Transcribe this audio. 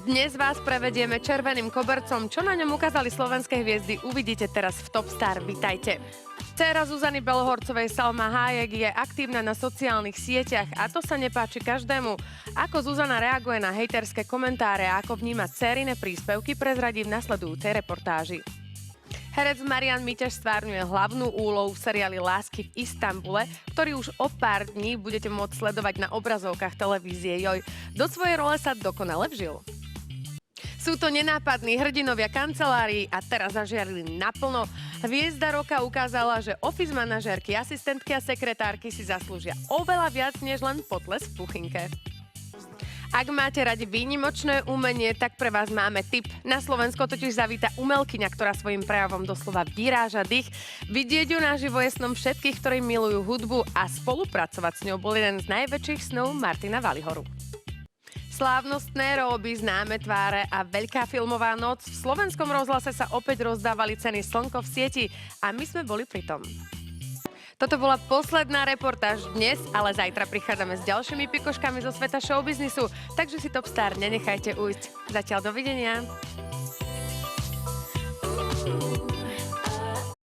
Dnes vás prevedieme červeným kobercom. Čo na ňom ukázali slovenské hviezdy, uvidíte teraz v Top Star. Vitajte. Dcéra Zuzany Belohorcovej, Salma Hayek, je aktívna na sociálnych sieťach a to sa nepáči každému. Ako Zuzana reaguje na hejterské komentáre a ako vníma dcérine príspevky, prezradí v nasledujúcej reportáži. Herec Marian Miteš stvárňuje hlavnú úlohu v seriáli Lásky v Istanbule, ktorý už o pár dní budete môcť sledovať na obrazovkách televízie Joj. Do svojej role sa dokonale vžil. Sú to nenápadní hrdinovia kancelárií a teraz zažiarili naplno. Hviezda roka ukázala, že office manažérky, asistentky a sekretárky si zaslúžia oveľa viac než len potles v kuchynke. Ak máte radi výnimočné umenie, tak pre vás máme tip. Na Slovensko totiž zavíta umelkyňa, ktorá svojim prejavom doslova vyráža dých. Vidieť ju naživo je snom všetkých, ktorí milujú hudbu, a spolupracovať s ňou bol jeden z najväčších snov Martina Valihoru. Slávnostné róby, známe tváre a veľká filmová noc. V slovenskom rozhlase sa opäť rozdávali ceny Slnko v sieti a my sme boli pri tom. Toto bola posledná reportáž dnes, ale zajtra prichádzame s ďalšími pikoškami zo sveta showbiznisu, takže si Top Star nenechajte ujsť. Zatiaľ dovidenia.